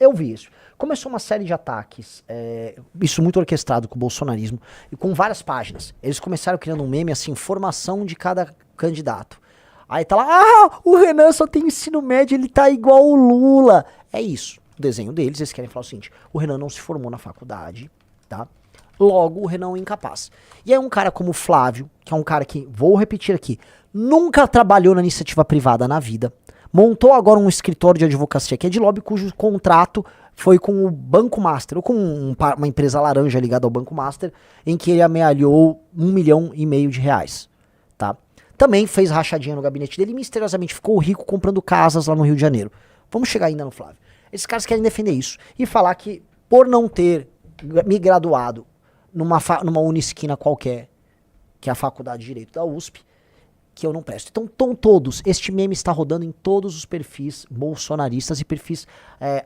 Eu vi isso. Começou uma série de ataques, isso muito orquestrado com o bolsonarismo, e com várias páginas. Eles começaram criando um meme, assim, formação de cada candidato. Aí tá lá, o Renan só tem ensino médio, ele tá igual o Lula. É isso. O desenho deles, eles querem falar o seguinte, o Renan não se formou na faculdade, tá? Logo, o Renan é um incapaz. E aí um cara como o Flávio, que é um cara que, vou repetir aqui, nunca trabalhou na iniciativa privada na vida, montou agora um escritório de advocacia que é de lobby, cujo contrato foi com o Banco Master, ou com uma empresa laranja ligada ao Banco Master, em que ele amealhou R$1,5 milhão, tá? Também fez rachadinha no gabinete dele e misteriosamente ficou rico comprando casas lá no Rio de Janeiro. Vamos chegar ainda no Flávio. Esses caras querem defender isso e falar que por não ter me graduado numa Unisquina qualquer, que é a Faculdade de Direito da USP, que eu não presto. Então, todos, este meme está rodando em todos os perfis bolsonaristas e perfis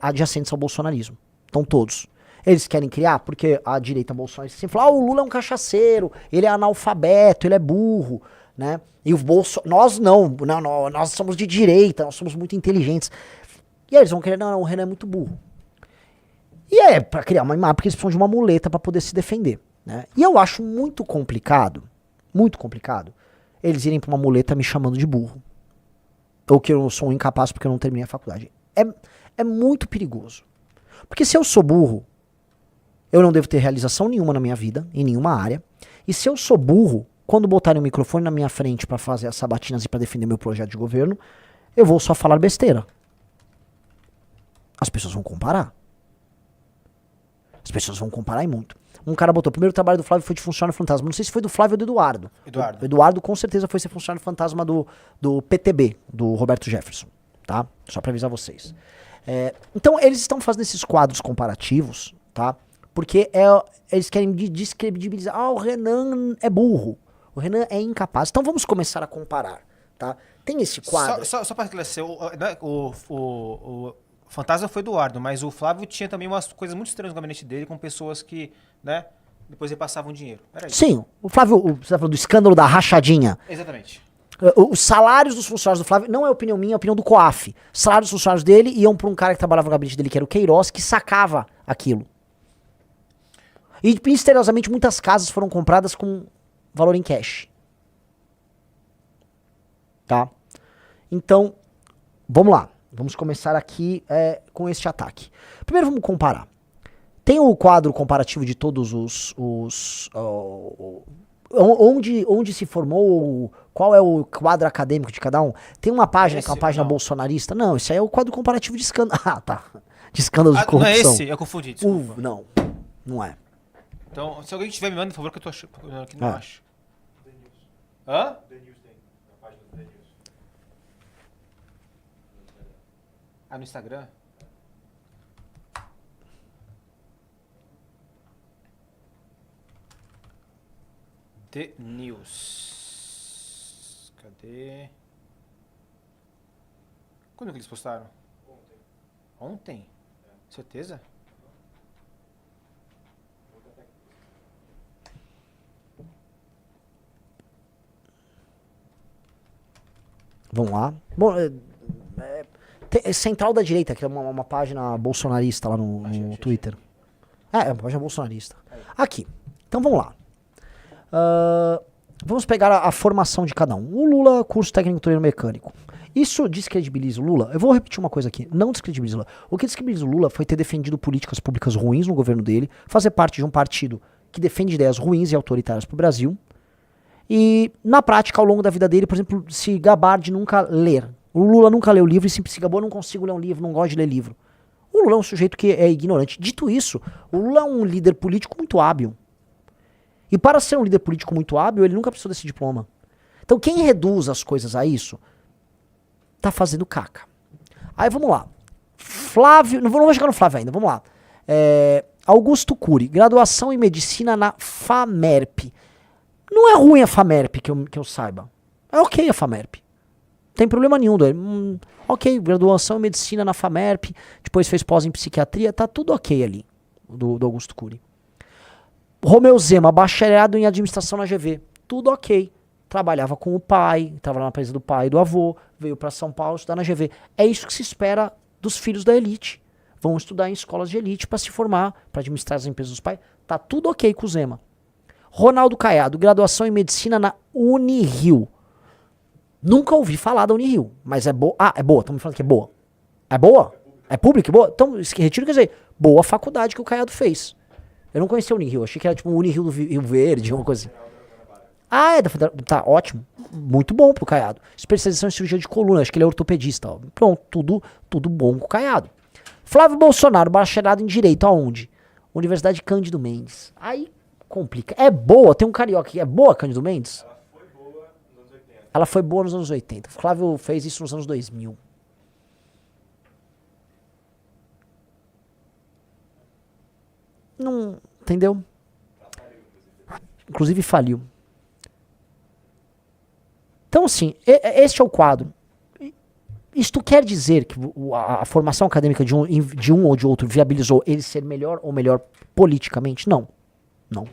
adjacentes ao bolsonarismo. Estão todos. Eles querem criar, porque a direita bolsonarista sempre fala, o Lula é um cachaceiro, ele é analfabeto, ele é burro, né? E nós não, nós somos de direita, nós somos muito inteligentes. E aí eles vão querer, não, o Renan é muito burro. E é pra criar uma imagem, porque eles precisam de uma muleta pra poder se defender, né? E eu acho muito complicado, eles irem pra uma muleta me chamando de burro. Ou que eu sou um incapaz porque eu não terminei a faculdade. É muito perigoso. Porque se eu sou burro, eu não devo ter realização nenhuma na minha vida, em nenhuma área. E se eu sou burro, quando botarem o microfone na minha frente pra fazer as sabatinas e pra defender meu projeto de governo, eu vou só falar besteira. As pessoas vão comparar. As pessoas vão comparar e muito. Um cara botou, o primeiro trabalho do Flávio foi de funcionário fantasma. Não sei se foi do Flávio ou do Eduardo. O Eduardo com certeza foi ser funcionário fantasma do PTB, do Roberto Jefferson, tá? Só pra avisar vocês. Então eles estão fazendo esses quadros comparativos, tá? Porque eles querem descredibilizar. O Renan é burro. O Renan é incapaz. Então vamos começar a comparar, tá? Tem esse quadro... Só pra esclarecer, o fantasma foi Eduardo, mas o Flávio tinha também umas coisas muito estranhas no gabinete dele, com pessoas que, né, depois repassavam dinheiro. Era isso. Sim, o Flávio, você tá falando do escândalo da rachadinha. Exatamente. Os salários dos funcionários do Flávio, não é opinião minha, é opinião do COAF. Os salários dos funcionários dele iam pra um cara que trabalhava no gabinete dele, que era o Queiroz, que sacava aquilo. E misteriosamente muitas casas foram compradas com valor em cash. Tá? Então, vamos lá. Vamos começar aqui com este ataque. Primeiro vamos comparar. Tem o quadro comparativo de todos onde se formou, qual é o quadro acadêmico de cada um. Tem uma página que é uma página bolsonarista. Não, isso aí é o quadro comparativo de escândalo. Ah, tá. De escândalo de corrupção. Não é esse? Eu confundi, desculpa. Não é. Então, se alguém tiver me mandando, por favor, que eu tô achando que não acho. Hã? No Instagram? The News. Cadê? Quando que eles postaram? Ontem? Certeza? Vamos lá. Bom, Central da Direita, que é uma página bolsonarista lá no Twitter. É uma página bolsonarista. Aqui. Então vamos lá. Vamos pegar a formação de cada um. O Lula, curso técnico torneiro mecânico. Isso descredibiliza o Lula? Eu vou repetir uma coisa aqui. Não descredibiliza o Lula. O que descredibiliza o Lula foi ter defendido políticas públicas ruins no governo dele, fazer parte de um partido que defende ideias ruins e autoritárias pro Brasil, e na prática, ao longo da vida dele, por exemplo, se gabar de nunca ler. O Lula nunca leu livro e sempre se gabou, não consigo ler um livro, não gosto de ler livro. O Lula é um sujeito que é ignorante. Dito isso, o Lula é um líder político muito hábil. E para ser um líder político muito hábil, ele nunca precisou desse diploma. Então quem reduz as coisas a isso, tá fazendo caca. Aí vamos lá. Flávio, não vou chegar no Flávio ainda, vamos lá. Augusto Cury, graduação em medicina na FAMERP. Não é ruim a FAMERP, que eu saiba. É ok a FAMERP. Não tem problema nenhum. Ok, graduação em medicina na FAMERP, depois fez pós em psiquiatria, tá tudo ok ali, do Augusto Cury. Romeu Zema, bacharelado em administração na GV, tudo ok. Trabalhava com o pai, trabalhava na empresa do pai e do avô, veio pra São Paulo estudar na GV. É isso que se espera dos filhos da elite. vão estudar em escolas de elite para se formar, para administrar as empresas dos pais. Tá tudo ok com o Zema. Ronaldo Caiado, graduação em medicina na Unirio. Nunca ouvi falar da Unirio, mas é boa. Ah, é boa, estão me falando que é boa. É boa? É pública? Boa? Então, retiro, quer dizer, boa faculdade que o Caiado fez. Eu não conhecia a Unirio, achei que era tipo o Unirio do Rio Verde, uma coisa assim. Ah, tá ótimo. Muito bom pro Caiado. Especialização em cirurgia de coluna, acho que ele é ortopedista. Ó. Pronto, tudo bom com o Caiado. Flávio Bolsonaro, bacharelado em Direito, aonde? Universidade Cândido Mendes. Aí complica. É boa, tem um carioca aqui. É boa, Cândido Mendes? Ela foi boa nos anos 80. Ela foi boa nos anos 80. Flávio fez isso nos anos 2000. Não, entendeu? Inclusive faliu. Então, assim, este é o quadro. Isto quer dizer que a formação acadêmica de um ou de outro viabilizou ele ser melhor ou melhor politicamente? Não. Não.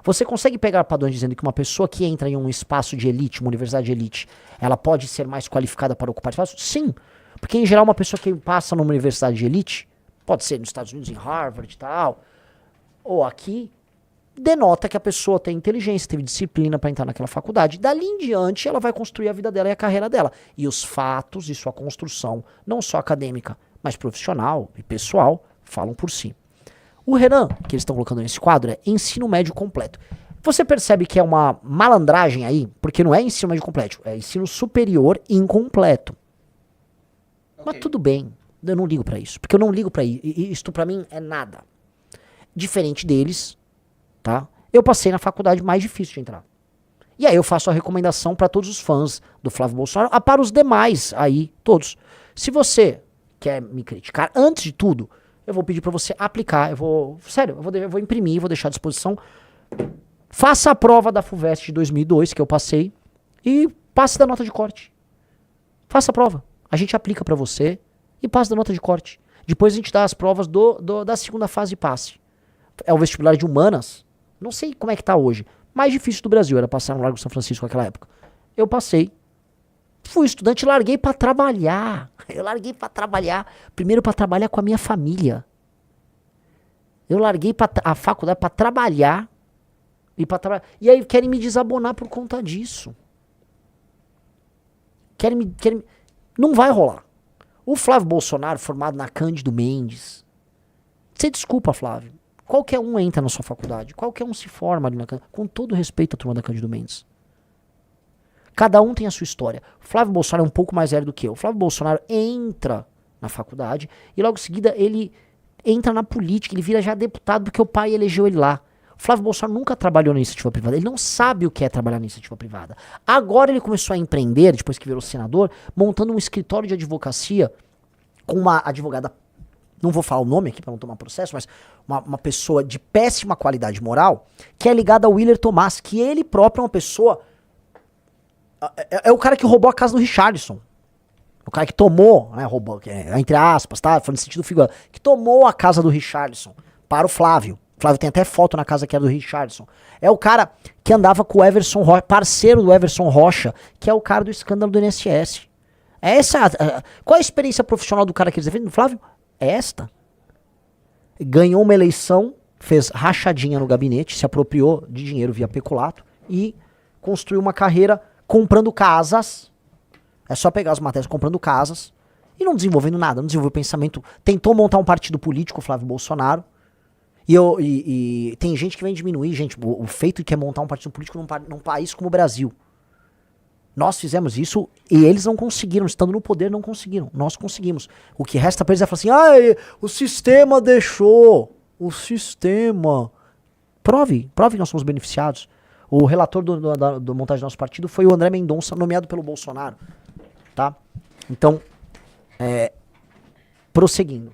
Você consegue pegar padrões dizendo que uma pessoa que entra em um espaço de elite, uma universidade de elite, ela pode ser mais qualificada para ocupar espaço? Sim. Porque, em geral, uma pessoa que passa numa universidade de elite, pode ser nos Estados Unidos, em Harvard e tal, ou aqui, denota que a pessoa tem inteligência, teve disciplina para entrar naquela faculdade. Dali em diante, ela vai construir a vida dela e a carreira dela. E os fatos e sua construção, não só acadêmica, mas profissional e pessoal, falam por si. O Renan, que eles estão colocando nesse quadro, é ensino médio completo. Você percebe que é uma malandragem aí? Porque não é ensino médio completo, é ensino superior incompleto. Okay. Mas tudo bem, eu não ligo para isso. Porque eu não ligo para isso. Isto para mim é nada. Diferente deles, tá? Eu passei na faculdade mais difícil de entrar. E aí eu faço a recomendação para todos os fãs do Flávio Bolsonaro, para os demais aí, todos. Se você quer me criticar, antes de tudo, eu vou pedir para você aplicar, sério, eu vou imprimir, vou deixar à disposição. Faça a prova da FUVEST de 2002, que eu passei, e passe da nota de corte. Faça a prova. A gente aplica para você e passe da nota de corte. Depois a gente dá as provas da segunda fase de passe. É o vestibular de humanas. Não sei como é que tá hoje. Mais difícil do Brasil era passar no Largo São Francisco naquela época. Eu passei. Fui estudante e larguei pra trabalhar. Eu larguei pra trabalhar. Primeiro pra trabalhar com a minha família. Eu larguei a faculdade pra trabalhar. E aí querem me desabonar por conta disso. Não vai rolar. O Flávio Bolsonaro, formado na Cândido Mendes. Você desculpa, Flávio. Qualquer um entra na sua faculdade. Qualquer um se forma ali na Cândido. Com todo respeito à turma da Cândido Mendes. Cada um tem a sua história. O Flávio Bolsonaro é um pouco mais velho do que eu. O Flávio Bolsonaro entra na faculdade e logo em seguida ele entra na política. Ele vira já deputado porque o pai elegeu ele lá. O Flávio Bolsonaro nunca trabalhou na iniciativa privada. Ele não sabe o que é trabalhar na iniciativa privada. Agora ele começou a empreender, depois que virou senador, montando um escritório de advocacia com uma advogada, não vou falar o nome aqui para não tomar processo, mas uma pessoa de péssima qualidade moral, que é ligada ao Willer Tomás, que ele próprio é uma pessoa... É o cara que roubou a casa do Richarlison. O cara que tomou, né, roubou, entre aspas, tá? Falando no sentido figurado, que tomou a casa do Richarlison para o Flávio. O Flávio tem até foto na casa que era do Richarlison. É o cara que andava com o Everson Rocha, parceiro do Everson Rocha, que é o cara do escândalo do INSS. Qual a experiência profissional do cara que eles defendem, do Flávio? É esta. Ganhou uma eleição, fez rachadinha no gabinete, se apropriou de dinheiro via peculato e construiu uma carreira comprando casas. É só pegar as matérias comprando casas e não desenvolvendo nada, não desenvolveu pensamento. Tentou montar um partido político, o Flávio Bolsonaro. E tem gente que vem diminuir, gente, o feito que é montar um partido político num país como o Brasil. Nós fizemos isso e eles não conseguiram, estando no poder não conseguiram. Nós conseguimos. O que resta para eles é falar assim, o sistema deixou. O sistema. Prove que nós somos beneficiados. O relator do montagem do nosso partido foi o André Mendonça, nomeado pelo Bolsonaro. Tá? Então, prosseguindo.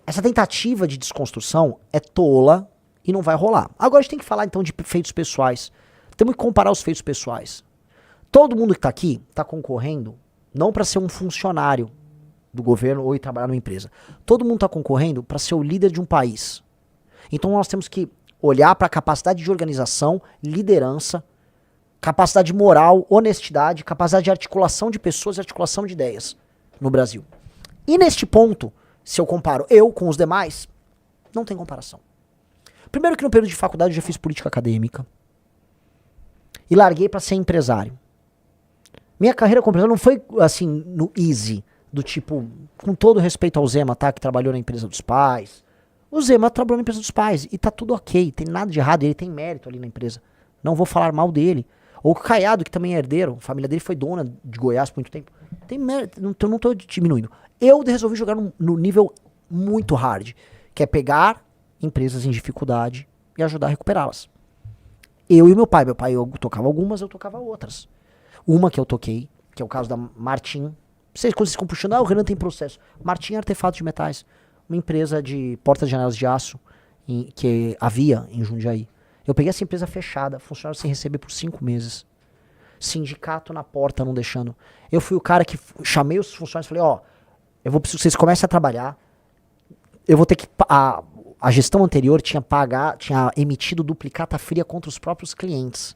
Essa tentativa de desconstrução é tola e não vai rolar. Agora a gente tem que falar então de feitos pessoais. Temos que comparar os feitos pessoais. Todo mundo que está aqui está concorrendo não para ser um funcionário do governo ou ir trabalhar numa empresa. Todo mundo está concorrendo para ser o líder de um país. Então nós temos que olhar para a capacidade de organização, liderança, capacidade moral, honestidade, capacidade de articulação de pessoas e articulação de ideias no Brasil. E neste ponto, se eu comparo eu com os demais, não tem comparação. Primeiro que no período de faculdade eu já fiz política acadêmica. E larguei pra ser empresário. Minha carreira como empresário não foi assim, no easy. Do tipo, com todo respeito ao Zema, tá? Que trabalhou na empresa dos pais. O Zema trabalhou na empresa dos pais. E tá tudo ok, tem nada de errado. Ele tem mérito ali na empresa. Não vou falar mal dele. Ou o Caiado, que também é herdeiro. A família dele foi dona de Goiás por muito tempo. Tem mérito, não tô diminuindo. Eu resolvi jogar no nível muito hard. Que é pegar empresas em dificuldade e ajudar a recuperá-las. Eu e meu pai. Meu pai eu tocava algumas, eu tocava outras. Uma que eu toquei, que é o caso da Martim. Vocês, quando vocês ficam puxando, o Renan tem processo. Martim é Artefatos de Metais. Uma empresa de portas e janelas de aço que havia em Jundiaí. Eu peguei essa empresa fechada, funcionário sem receber por 5 meses. Sindicato na porta, não deixando. Eu fui o cara que chamei os funcionários e falei, ó, eu vou precisar que vocês comecem a trabalhar. Eu vou ter que... A gestão anterior tinha emitido duplicata fria contra os próprios clientes.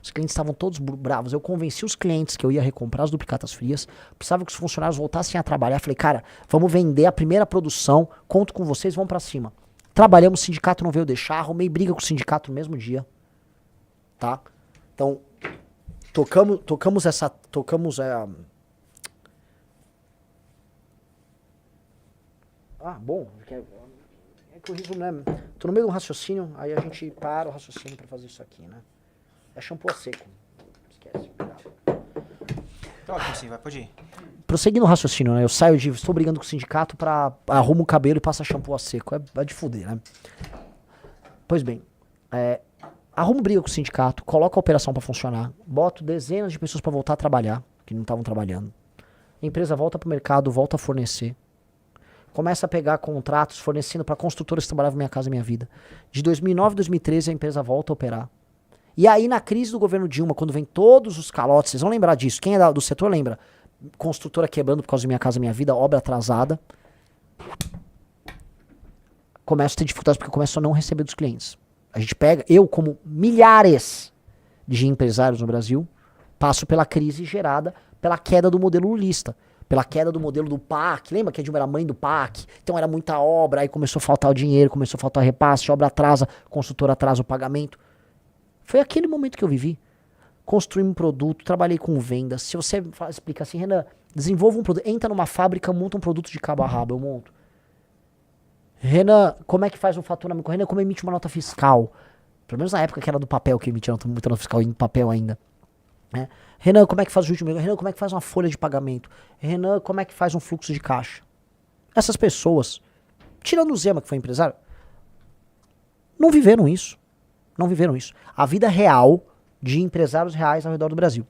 Os clientes estavam todos bravos. Eu convenci os clientes que eu ia recomprar as duplicatas frias. Precisava que os funcionários voltassem a trabalhar. Falei, cara, vamos vender a primeira produção. Conto com vocês, vamos pra cima. Trabalhamos, o sindicato não veio deixar. Arrumei briga com o sindicato no mesmo dia. Tá? Então, tocamos essa... bom. É que o riso não é... Tô no meio do raciocínio, aí a gente para o raciocínio pra fazer isso aqui, né? É shampoo a seco. Esquece, cuidado. Tá ótimo, sim, vai, pode ir. Prosseguindo o raciocínio, né? Eu saio de... Estou brigando com o sindicato arrumo o cabelo e passa shampoo a seco. É de fuder, né? Pois bem. Arrumo briga com o sindicato, coloco a operação pra funcionar, boto dezenas de pessoas pra voltar a trabalhar, que não estavam trabalhando. A empresa volta pro mercado, volta a fornecer. Começa a pegar contratos fornecendo pra construtoras que trabalhavam Minha Casa Minha Vida. De 2009 a 2013 a empresa volta a operar. E aí na crise do governo Dilma, quando vem todos os calotes, vocês vão lembrar disso, quem é do setor lembra? Construtora quebrando por causa de Minha Casa Minha Vida, obra atrasada. Começo a ter dificuldades porque eu começo a não receber dos clientes. A gente pega, eu como milhares de empresários no Brasil, passo pela crise gerada pela queda do modelo lulista. Pela queda do modelo do PAC, lembra que a Dilma era mãe do PAC? Então era muita obra, aí começou a faltar o dinheiro, começou a faltar repasse, obra atrasa, consultora atrasa o pagamento. Foi aquele momento que eu vivi. Construí um produto, trabalhei com vendas. Se você explica assim, Renan, desenvolva um produto, entra numa fábrica, monta um produto de cabo a rabo, eu monto. Renan, como é que faz um faturamento? Renan, como emite uma nota fiscal? Pelo menos na época que era do papel, que emitia muita nota fiscal em papel ainda. Né? Renan, como é que faz o juros de mês? Renan, como é que faz uma folha de pagamento? Renan, como é que faz um fluxo de caixa? Essas pessoas, tirando o Zema, que foi empresário, não viveram isso. Não viveram isso. A vida real de empresários reais ao redor do Brasil.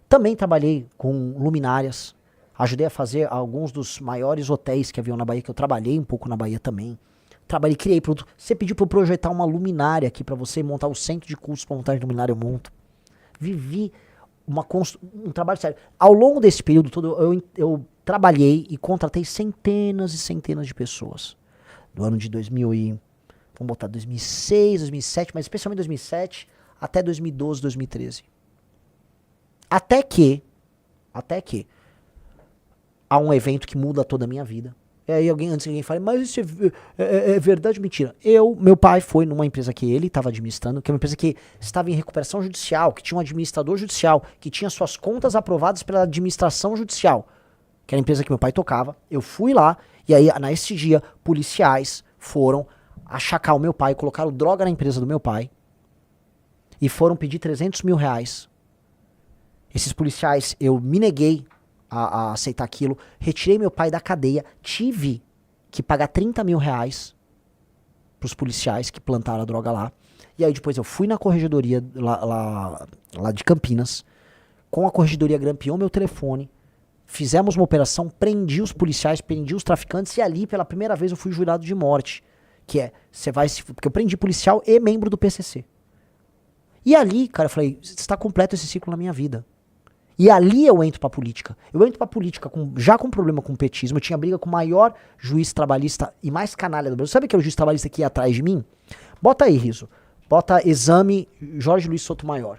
Também trabalhei com luminárias. Ajudei a fazer alguns dos maiores hotéis que haviam na Bahia, que eu trabalhei um pouco na Bahia também. Trabalhei, criei produto. Você pediu para eu projetar uma luminária aqui para você montar o centro de custos para montagem de luminária, eu monto. Vivi um trabalho sério. Ao longo desse período todo, eu trabalhei e contratei centenas e centenas de pessoas. Do ano de 2000 e... Vamos botar 2006, 2007, mas especialmente 2007 até 2012, 2013. Até que há um evento que muda toda a minha vida. E aí antes que alguém fale, mas isso é verdade ou mentira? Meu pai foi numa empresa que ele estava administrando, que é uma empresa que estava em recuperação judicial, que tinha um administrador judicial, que tinha suas contas aprovadas pela administração judicial, que era a empresa que meu pai tocava. Eu fui lá, e aí nesse dia, policiais foram achacar o meu pai, colocaram droga na empresa do meu pai, e foram pedir 300 mil reais. Esses policiais, eu me neguei a aceitar aquilo, retirei meu pai da cadeia, tive que pagar 30 mil reais pros policiais que plantaram a droga lá, e aí depois eu fui na corregedoria lá de Campinas, com a corregedoria grampeou meu telefone, fizemos uma operação, prendi os policiais, prendi os traficantes, e ali pela primeira vez eu fui jurado de morte, que é, porque eu prendi policial e membro do PCC. E ali, cara, eu falei, está completo esse ciclo na minha vida. E ali eu entro pra política. Eu entro pra política já com problema com o petismo. Eu tinha briga com o maior juiz trabalhista e mais canalha do Brasil. Sabe que é o juiz trabalhista que ia atrás de mim? Bota aí, Riso. Bota exame Jorge Luiz Sotomayor.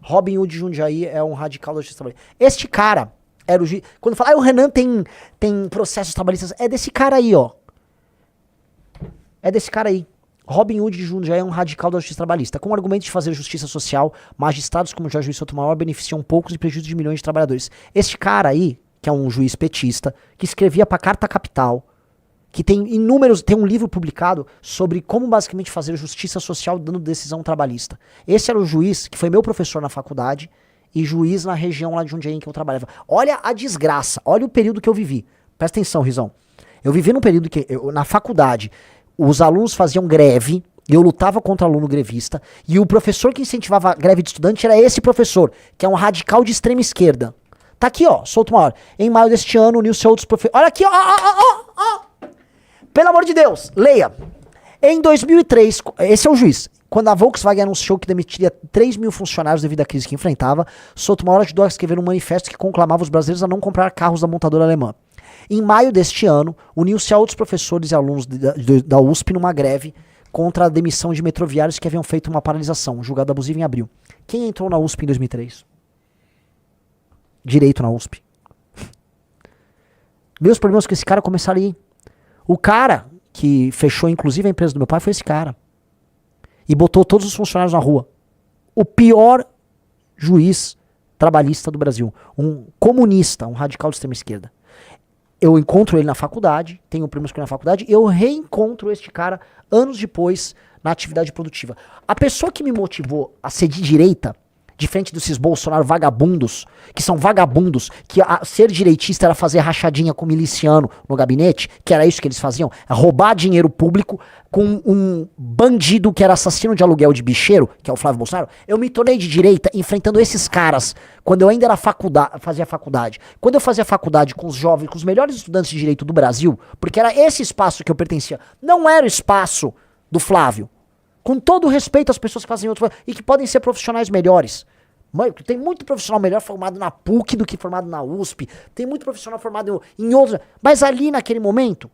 Robin Hood de Jundiaí é um radical da justiça trabalhista. Este cara era o juiz. Quando fala, o Renan tem processos trabalhistas, é desse cara aí, ó. É desse cara aí. Robin Hood de Jundiaí é um radical da justiça trabalhista. Com o argumento de fazer justiça social, magistrados como Jorge Luiz Sotomayor beneficiam poucos e prejudicam de milhões de trabalhadores. Este cara aí, que é um juiz petista, que escrevia pra Carta Capital, que tem um livro publicado sobre como basicamente fazer justiça social dando decisão trabalhista. Esse era o juiz que foi meu professor na faculdade e juiz na região lá de Jundiaí em que eu trabalhava. Olha a desgraça, olha o período que eu vivi. Presta atenção, Rizão. Eu vivi num período que, na faculdade, os alunos faziam greve, e eu lutava contra aluno grevista, e o professor que incentivava a greve de estudante era esse professor, que é um radical de extrema esquerda. Tá aqui, ó, solta uma hora. Em maio deste ano, uniu-se a outros professores. Olha aqui, ó. Pelo amor de Deus, leia. Em 2003, esse é o juiz. Quando a Volkswagen anunciou que demitiria 3 mil funcionários devido à crise que enfrentava, Sotomayor ajudou a escrever um manifesto que conclamava os brasileiros a não comprar carros da montadora alemã. Em maio deste ano, uniu-se a outros professores e alunos da USP numa greve contra a demissão de metroviários que haviam feito uma paralisação, julgado abusivo em abril. Quem entrou na USP em 2003? Direito na USP. Meus problemas com esse cara começaram aí. O cara que fechou inclusive a empresa do meu pai foi esse cara. E botou todos os funcionários na rua. O pior juiz trabalhista do Brasil. Um comunista, um radical de extrema esquerda. Eu encontro ele na faculdade, tenho problemas com ele na faculdade, e eu reencontro este cara anos depois na atividade produtiva. A pessoa que me motivou a ser de direita, diferente desses Bolsonaro vagabundos, que são vagabundos, que ser direitista era fazer rachadinha com miliciano no gabinete, que era isso que eles faziam, roubar dinheiro público com um bandido que era assassino de aluguel de bicheiro, que é o Flávio Bolsonaro. Eu me tornei de direita enfrentando esses caras quando eu ainda era fazia faculdade. Quando eu fazia faculdade com os jovens, com os melhores estudantes de direito do Brasil, porque era esse espaço que eu pertencia, não era o espaço do Flávio. Com todo o respeito às pessoas que fazem outro e que podem ser profissionais melhores. Tem muito profissional melhor formado na PUC do que formado na USP. Tem muito profissional formado em outros. Mas ali naquele momento,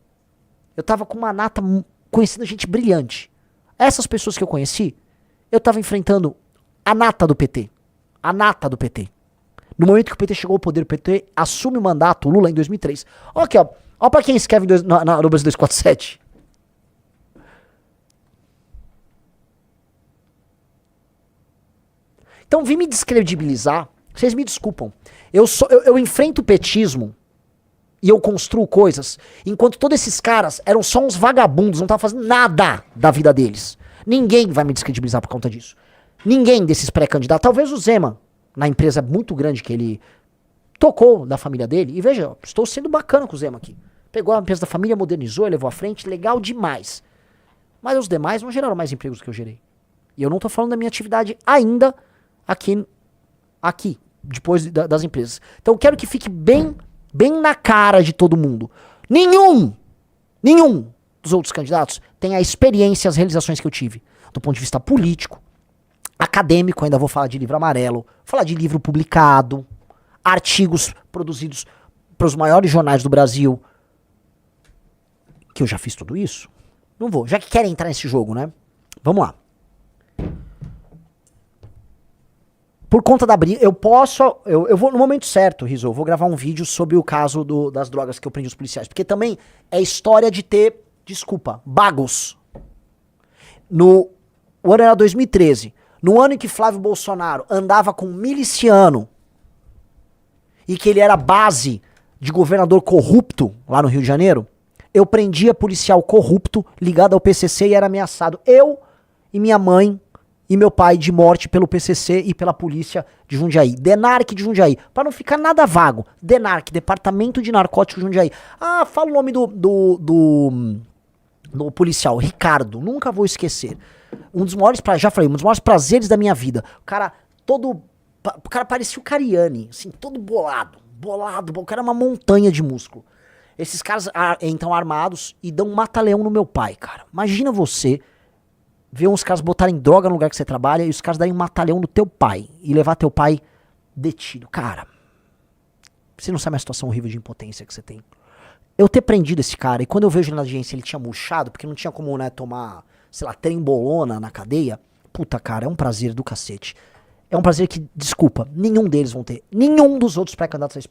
eu tava com uma nata, conhecendo gente brilhante. Essas pessoas que eu conheci, eu tava enfrentando a nata do PT. A nata do PT. No momento que o PT chegou ao poder, o PT assume o mandato, o Lula, em 2003. Olha aqui, ó. Olha pra quem escreve no Brasil 247. Então, vim me descredibilizar, vocês me desculpam. Eu enfrento o petismo e eu construo coisas, enquanto todos esses caras eram só uns vagabundos, não estavam fazendo nada da vida deles. Ninguém vai me descredibilizar por conta disso. Ninguém desses pré-candidatos. Talvez o Zema, na empresa muito grande que ele tocou da família dele. E veja, estou sendo bacana com o Zema aqui. Pegou a empresa da família, modernizou, levou à frente, legal demais. Mas os demais não geraram mais empregos do que eu gerei. E eu não estou falando da minha atividade ainda aqui, depois das empresas. Então eu quero que fique bem na cara de todo mundo. Nenhum dos outros candidatos tem a experiência e as realizações que eu tive. Do ponto de vista político, acadêmico, ainda vou falar de livro amarelo, falar de livro publicado, artigos produzidos para os maiores jornais do Brasil. Que eu já fiz tudo isso? Não vou. Já que querem entrar nesse jogo, né? Vamos lá. Por conta da briga, eu vou no momento certo, Rizzo, eu vou gravar um vídeo sobre o caso das drogas que eu prendi os policiais, porque também é história de ter, bagos. O ano era 2013, no ano em que Flávio Bolsonaro andava com um miliciano e que ele era base de governador corrupto lá no Rio de Janeiro, eu prendia policial corrupto ligado ao PCC e era ameaçado. Eu e minha mãe e meu pai de morte pelo PCC e pela polícia de Jundiaí. DENARC de Jundiaí. Para não ficar nada vago. DENARC, Departamento de Narcóticos de Jundiaí. Ah, fala o nome do policial. Ricardo. Nunca vou esquecer. Um dos maiores prazeres da minha vida. O cara parecia o Cariani. Assim, todo bolado. O cara é uma montanha de músculo. Esses caras entram armados e dão um mata-leão no meu pai, cara. Imagina você ver uns caras botarem droga no lugar que você trabalha e os caras darem um mata-leão no teu pai e levar teu pai detido. Cara, você não sabe a situação horrível de impotência que você tem. Eu ter prendido esse cara e quando eu vejo ele na audiência ele tinha murchado, porque não tinha como, né, tomar, sei lá, trembolona na cadeia. Puta, cara, é um prazer do cacete. É um prazer que, desculpa, nenhum deles vão ter. Nenhum dos outros pré-candidatos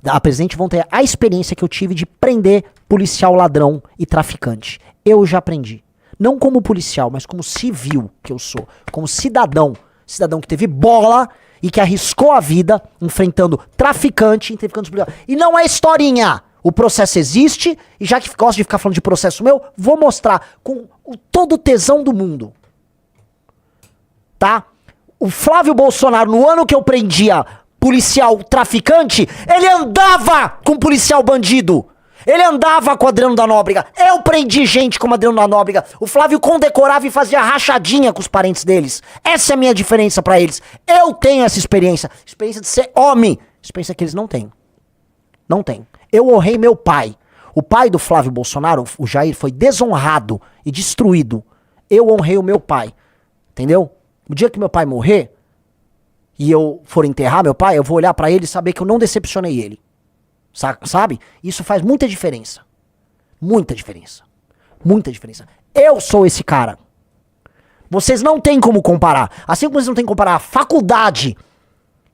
a presidente vão ter a experiência que eu tive de prender policial ladrão e traficante. Eu já aprendi. Não como policial, mas como civil que eu sou. Como cidadão. Cidadão que teve bola e que arriscou a vida enfrentando traficante, enfrentando policial. E não é historinha. O processo existe, e já que gosto de ficar falando de processo meu, vou mostrar com todo o tesão do mundo. Tá? O Flávio Bolsonaro, no ano que eu prendia policial traficante, ele andava com policial bandido. Ele andava com o Adriano da Nóbrega. Eu prendi gente como Adriano da Nóbrega. O Flávio condecorava e fazia rachadinha com os parentes deles. Essa é a minha diferença pra eles. Eu tenho essa experiência. Experiência de ser homem. Experiência que eles não têm. Não tem. Eu honrei meu pai. O pai do Flávio Bolsonaro, o Jair, foi desonrado e destruído. Eu honrei o meu pai. Entendeu? O dia que meu pai morrer e eu for enterrar meu pai, eu vou olhar pra ele e saber que eu não decepcionei ele. Sabe? Isso faz muita diferença. Muita diferença. Muita diferença. Eu sou esse cara. Vocês não têm como comparar. Assim como vocês não têm como comparar a faculdade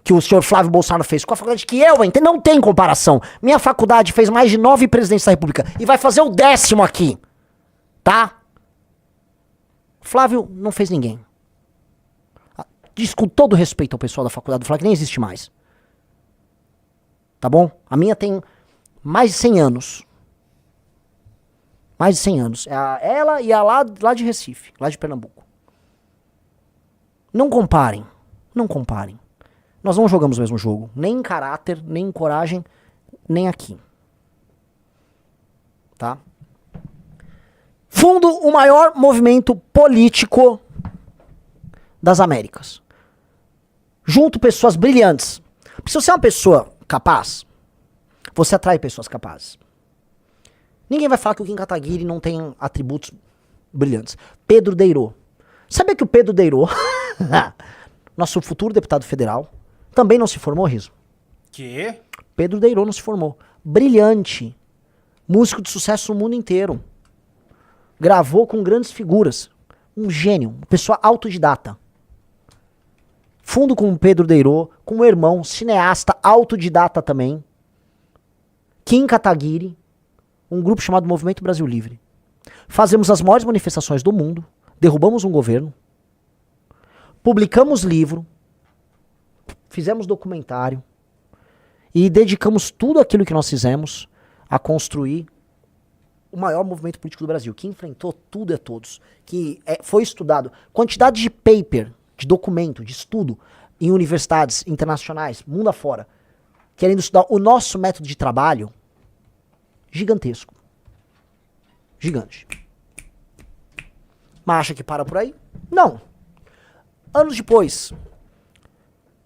que o senhor Flávio Bolsonaro fez com a faculdade que eu entrei, não tem comparação. Minha faculdade fez mais de 9 presidentes da República e vai fazer o 10º aqui. Tá? Flávio não fez ninguém. Diz com todo respeito ao pessoal da faculdade do Flávio que nem existe mais. Tá bom? A minha tem mais de 100 anos. Mais de 100 anos. Ela e a lá de Recife, lá de Pernambuco. Não comparem. Não comparem. Nós não jogamos o mesmo jogo. Nem em caráter, nem em coragem, nem aqui. Tá? Fundo o maior movimento político das Américas. Junto pessoas brilhantes. Se você é uma pessoa capaz, você atrai pessoas capazes. Ninguém vai falar que o Kim Kataguiri não tem atributos brilhantes. Pedro Deirô. Sabia que o Pedro Deirô, nosso futuro deputado federal, também não se formou, Riso? Que? Pedro Deirô não se formou. Brilhante. Músico de sucesso no mundo inteiro. Gravou com grandes figuras. Um gênio. Uma pessoa autodidata. Fundo com o Pedro Deirô, com o irmão, cineasta, autodidata também. Kim Kataguiri, um grupo chamado Movimento Brasil Livre. Fazemos as maiores manifestações do mundo, derrubamos um governo, publicamos livro, fizemos documentário e dedicamos tudo aquilo que nós fizemos a construir o maior movimento político do Brasil, que enfrentou tudo e todos, que foi estudado. Quantidade de paper, de documento, de estudo em universidades internacionais, mundo afora, querendo estudar o nosso método de trabalho, gigantesco. Gigante. Mas acha que para por aí? Não. Anos depois,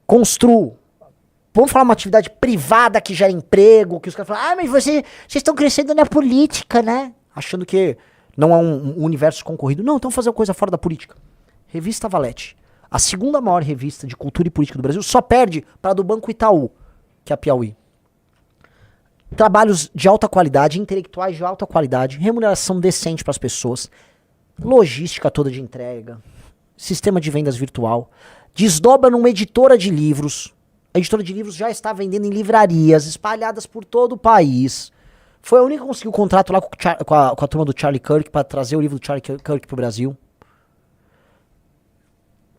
construo. Vamos falar uma atividade privada que gera emprego, que os caras falam, mas vocês estão crescendo na política, né? Achando que não é um universo concorrido. Não, então fazer uma coisa fora da política. Revista Valete. A segunda maior revista de cultura e política do Brasil, só perde para a do Banco Itaú, que é a Piauí. Trabalhos de alta qualidade, intelectuais de alta qualidade, remuneração decente para as pessoas, logística toda de entrega, sistema de vendas virtual, desdobra numa editora de livros. A editora de livros já está vendendo em livrarias espalhadas por todo o país. Foi a única que conseguiu contrato lá com a turma do Charlie Kirk para trazer o livro do Charlie Kirk para o Brasil.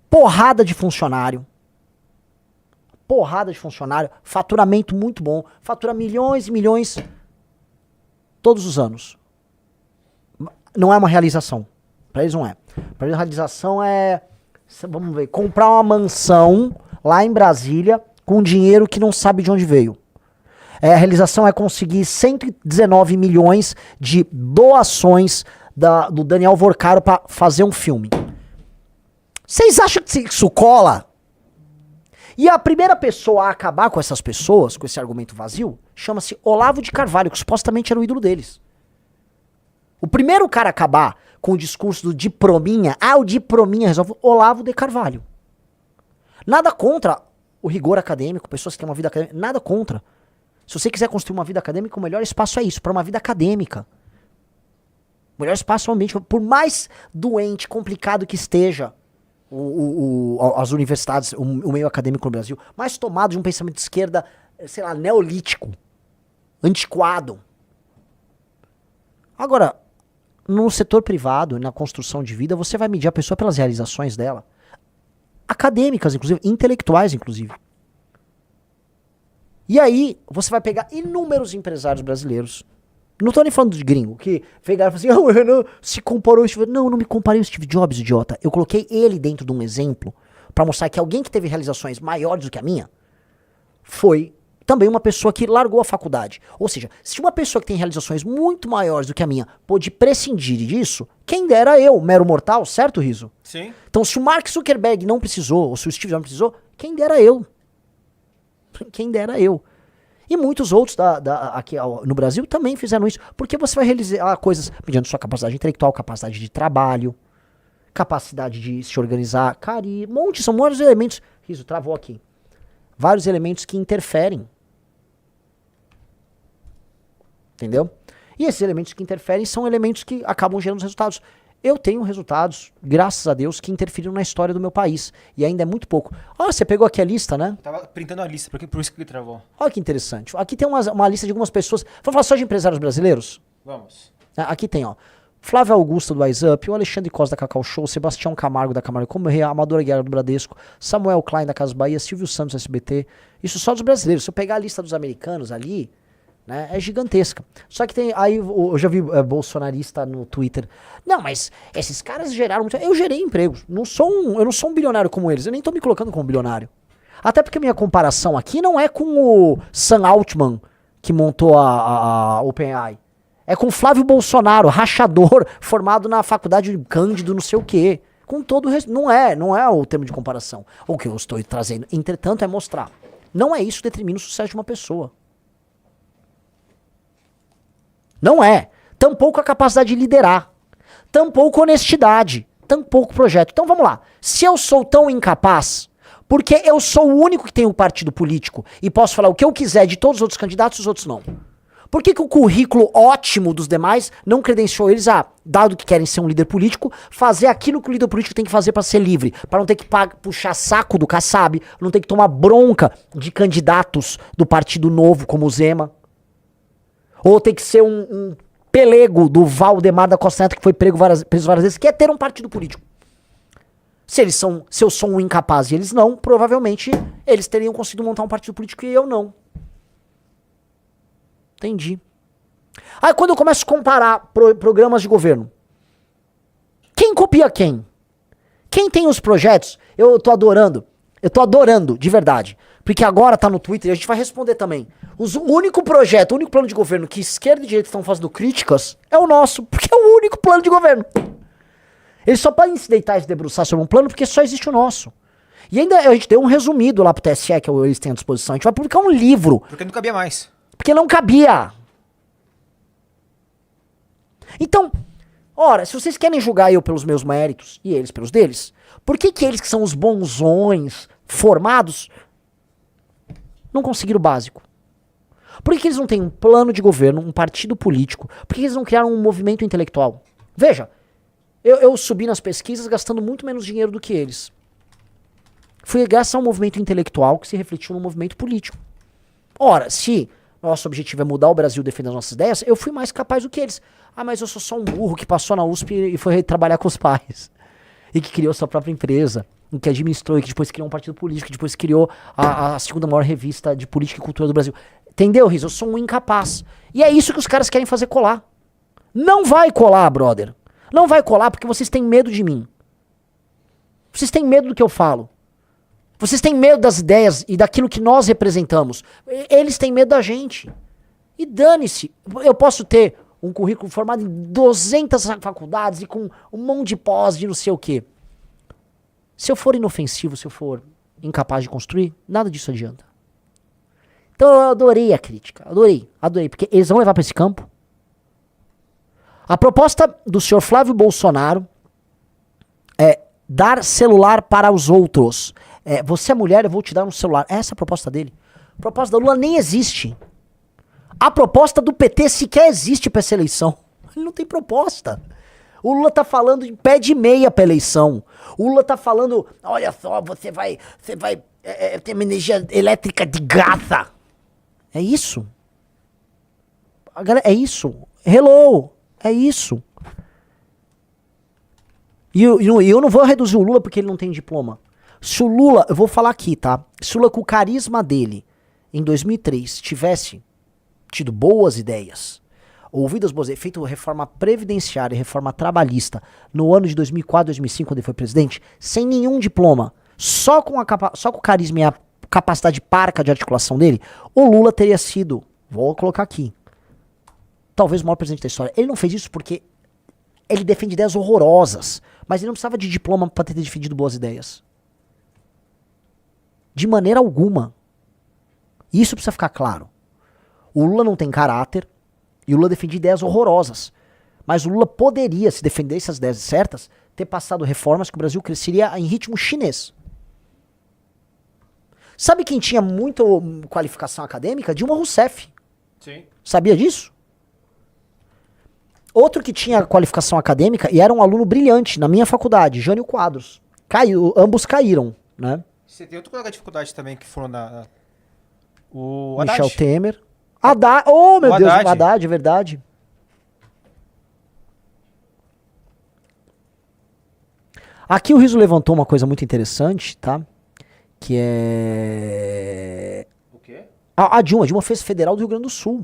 Porrada de funcionário. Porrada de funcionário. Faturamento muito bom. Fatura milhões e milhões todos os anos. Não é uma realização. Para eles não é. Para eles a realização é, vamos ver, comprar uma mansão lá em Brasília com dinheiro que não sabe de onde veio. A realização é conseguir 119 milhões de doações do Daniel Vorcaro para fazer um filme. Vocês acham que isso cola? E a primeira pessoa a acabar com essas pessoas, com esse argumento vazio, chama-se Olavo de Carvalho, que supostamente era o ídolo deles. O primeiro cara a acabar com o discurso do diplominha, o diplominha resolve, Olavo de Carvalho. Nada contra o rigor acadêmico, pessoas que têm uma vida acadêmica, nada contra. Se você quiser construir uma vida acadêmica, o melhor espaço é isso, para uma vida acadêmica. O melhor espaço é o ambiente, por mais doente, complicado que esteja, as universidades, o meio acadêmico no Brasil, mais tomado de um pensamento de esquerda, sei lá, neolítico, antiquado. Agora, no setor privado, na construção de vida, você vai medir a pessoa pelas realizações dela. Acadêmicas, inclusive, intelectuais, inclusive. E aí, você vai pegar inúmeros empresários brasileiros. Não tô nem falando de gringo, que pegaram e falaram assim, o Renan se comparou ao Steve Jobs. Não, eu não me comparei ao Steve Jobs, idiota. Eu coloquei ele dentro de um exemplo pra mostrar que alguém que teve realizações maiores do que a minha foi também uma pessoa que largou a faculdade. Ou seja, se uma pessoa que tem realizações muito maiores do que a minha pôde prescindir disso, quem dera eu, mero mortal, certo, Riso? Sim. Então, se o Mark Zuckerberg não precisou, ou se o Steve Jobs não precisou, quem dera eu. Quem dera eu. E muitos outros aqui no Brasil também fizeram isso. Porque você vai realizar coisas mediante sua capacidade intelectual, capacidade de trabalho, capacidade de se organizar. Cara, e são vários elementos. Riso, travou aqui. Vários elementos que interferem. Entendeu? E esses elementos que interferem são elementos que acabam gerando os resultados. Eu tenho resultados, graças a Deus, que interferiram na história do meu país. E ainda é muito pouco. Olha, você pegou aqui a lista, né? Eu tava printando a lista, por isso que ele travou. Olha que interessante. Aqui tem uma lista de algumas pessoas. Vamos falar só de empresários brasileiros? Vamos. Aqui tem, ó. Flávio Augusto do Wise Up, o Alexandre Costa da Cacau Show, Sebastião Camargo da Camargo Correia, Amador Guerra do Bradesco, Samuel Klein da Casa Bahia, Silvio Santos SBT. Isso só dos brasileiros. Se eu pegar a lista dos americanos ali, né, é gigantesca. Só que tem, aí eu já vi bolsonarista no Twitter. Não, mas esses caras geraram muito. Eu gerei empregos. Eu não sou um bilionário como eles. Eu nem tô me colocando como bilionário. Até porque a minha comparação aqui não é com o Sam Altman, que montou a OpenAI. É com Flávio Bolsonaro, rachador, formado na faculdade de Cândido, não sei o quê. Com todo o resto. Não é o termo de comparação. O que eu estou trazendo, entretanto, é mostrar. Não é isso que determina o sucesso de uma pessoa. Não é. Tampouco a capacidade de liderar. Tampouco honestidade. Tampouco projeto. Então vamos lá. Se eu sou tão incapaz, porque eu sou o único que tem um partido político e posso falar o que eu quiser de todos os outros candidatos e os outros não. Por que o currículo ótimo dos demais não credenciou eles a, dado que querem ser um líder político, fazer aquilo que o líder político tem que fazer para ser livre? Para não ter que puxar saco do Kassab, não ter que tomar bronca de candidatos do Partido Novo, como o Zema. Ou ter que ser um pelego do Valdemar da Costa Neto, que foi preso várias vezes, que é ter um partido político. Se eu sou um incapaz e eles não, provavelmente eles teriam conseguido montar um partido político e eu não. Entendi. Aí quando eu começo a comparar programas de governo, quem copia quem? Quem tem os projetos? Eu tô adorando, de verdade. Porque agora tá no Twitter e a gente vai responder também. O único projeto, o único plano de governo que esquerda e direita estão fazendo críticas é o nosso, porque é o único plano de governo. Eles só podem se deitar e se debruçar sobre um plano porque só existe o nosso. E ainda a gente deu um resumido lá pro TSE que eles têm à disposição. A gente vai publicar um livro. Porque não cabia mais. Porque não cabia. Então, ora, se vocês querem julgar eu pelos meus méritos e eles pelos deles, por que eles que são os bonzões, formados, não conseguiram o básico? Por que eles não têm um plano de governo, um partido político? Por que eles não criaram um movimento intelectual? Veja, eu subi nas pesquisas gastando muito menos dinheiro do que eles. Fui graças a um movimento intelectual que se refletiu no movimento político. Ora, se nosso objetivo é mudar o Brasil, defender as nossas ideias, eu fui mais capaz do que eles. Ah, mas eu sou só um burro que passou na USP e foi trabalhar com os pais. E que criou sua própria empresa, e que administrou, e que depois criou um partido político, que depois criou a segunda maior revista de política e cultura do Brasil. Entendeu, Riz? Eu sou um incapaz. E é isso que os caras querem fazer colar. Não vai colar, brother. Não vai colar porque vocês têm medo de mim. Vocês têm medo do que eu falo. Vocês têm medo das ideias e daquilo que nós representamos. Eles têm medo da gente. E dane-se. Eu posso ter um currículo formado em 200 faculdades e com um monte de pós de não sei o quê. Se eu for inofensivo, se eu for incapaz de construir, nada disso adianta. Então eu adorei a crítica. Adorei. Porque eles vão levar para esse campo. A proposta do senhor Flávio Bolsonaro é dar celular para os outros. Você é mulher, eu vou te dar um celular. Essa é a proposta dele. A proposta da Lula nem existe. A proposta do PT sequer existe para essa eleição. Ele não tem proposta. O Lula tá falando de pé de meia pra eleição. O Lula tá falando, olha só, você vai ter uma energia elétrica de graça. É isso. É isso. Hello. É isso. E eu não vou reduzir o Lula porque ele não tem diploma. Se o Lula, eu vou falar aqui, tá? Se o Lula com o carisma dele, em 2003, tivesse tido boas ideias, ouvido as boas ideias, feito reforma previdenciária e reforma trabalhista no ano de 2004, 2005, quando ele foi presidente, sem nenhum diploma, só com o carisma e a capacidade parca de articulação dele, o Lula teria sido, vou colocar aqui, talvez o maior presidente da história. Ele não fez isso porque ele defende ideias horrorosas, mas ele não precisava de diploma para ter defendido boas ideias. De maneira alguma. Isso precisa ficar claro. O Lula não tem caráter e o Lula defende ideias horrorosas. Mas o Lula poderia, se defendesse as ideias certas, ter passado reformas que o Brasil cresceria em ritmo chinês. Sabe quem tinha muita qualificação acadêmica? Dilma Rousseff. Sim. Sabia disso? Outro que tinha qualificação acadêmica e era um aluno brilhante na minha faculdade, Jânio Quadros. Ambos caíram, né? Você tem outro colega de dificuldade também que foram o Michel Haddad. Temer. Haddad. Oh, meu O Deus, Haddad. o Haddad, é verdade. Aqui o Riso levantou uma coisa muito interessante, tá? Que é... O quê? A Dilma fez Federal do Rio Grande do Sul.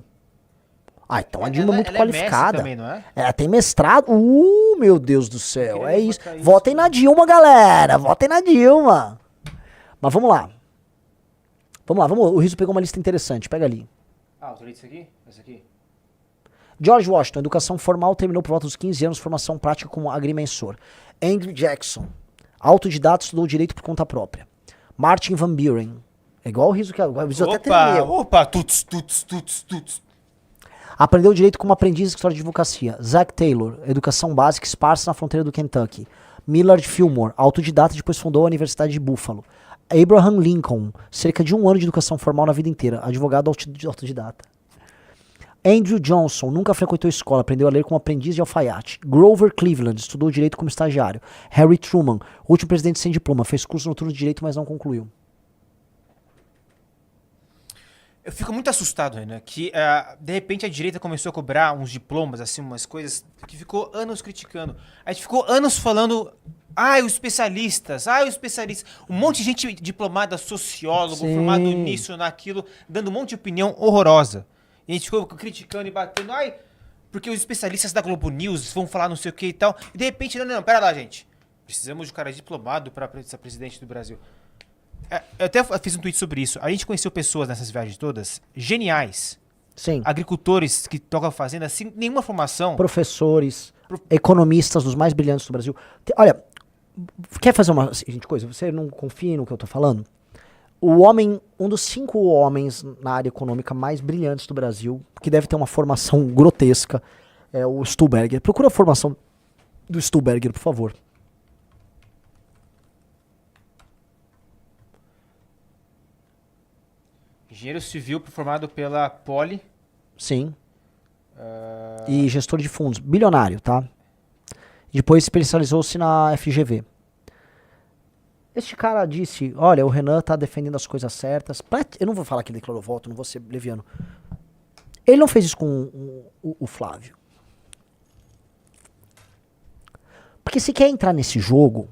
Ah, então a Dilma é muito ela qualificada. É mestre também, não é? Ela tem mestrado. Meu Deus do céu. queria É isso. levantar isso, Votem na Dilma, galera. Votem na Dilma. Mas vamos lá. O Riso pegou uma lista interessante. Pega ali. Ah, eu isso aqui? Essa aqui? George Washington, educação formal, terminou por volta dos 15 anos, formação prática como agrimensor. Andrew Jackson, autodidata, estudou direito por conta própria. Martin Van Buren, é igual o Riso que o Riso até tremeu. Opa, tuts. Aprendeu direito como aprendiz de história de advocacia. Zach Taylor, educação básica esparsa na fronteira do Kentucky. Millard Fillmore, autodidata, depois fundou a Universidade de Buffalo. Abraham Lincoln, cerca de 1 ano de educação formal na vida inteira, advogado autodidata. Andrew Johnson, nunca frequentou escola, aprendeu a ler como aprendiz de alfaiate. Grover Cleveland, estudou direito como estagiário. Harry Truman, último presidente sem diploma, fez curso noturno de direito, mas não concluiu. Eu fico muito assustado, Renan, que de repente a direita começou a cobrar uns diplomas, assim, umas coisas que ficou anos criticando. A gente ficou anos falando, os especialistas. Um monte de gente diplomada, sociólogo, Sim. formado nisso, naquilo, dando um monte de opinião horrorosa. E a gente ficou criticando e batendo, porque os especialistas da Globo News vão falar não sei o que e tal. E de repente, não, pera lá, gente. Precisamos de um cara diplomado para ser presidente do Brasil. Eu até fiz um tweet sobre isso. A gente conheceu pessoas nessas viagens todas geniais. Sim. Agricultores que tocam fazenda sem nenhuma formação. Professores, economistas dos mais brilhantes do Brasil. Olha, quer fazer uma seguinte coisa? Você não confia no que eu tô falando? Um dos 5 homens na área econômica mais brilhantes do Brasil, que deve ter uma formação grotesca, é o Stuhlberger. Procura a formação do Stuhlberger, por favor. Engenheiro civil formado pela Poli. Sim. E gestor de fundos. Bilionário, tá? Depois especializou-se na FGV. Este cara disse, olha, o Renan tá defendendo as coisas certas. Eu não vou falar que ele declarou voto, não vou ser leviano. Ele não fez isso com o Flávio. Porque se quer entrar nesse jogo,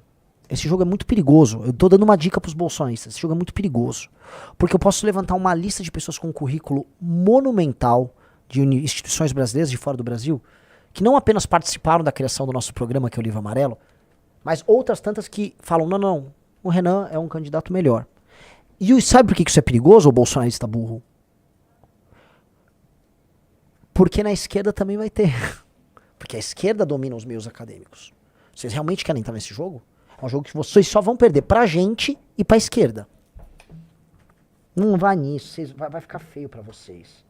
esse jogo é muito perigoso. Eu tô dando uma dica pros bolsonaristas. Esse jogo é muito perigoso. Porque eu posso levantar uma lista de pessoas com um currículo monumental de instituições brasileiras de fora do Brasil, que não apenas participaram da criação do nosso programa, que é o Livro Amarelo, mas outras tantas que falam, não, o Renan é um candidato melhor. E sabe por que isso é perigoso, o bolsonarista burro? Porque na esquerda também vai ter. Porque a esquerda domina os meios acadêmicos. Vocês realmente querem entrar nesse jogo? É um jogo que vocês só vão perder pra gente e pra esquerda. Não vá nisso, vai ficar feio pra vocês.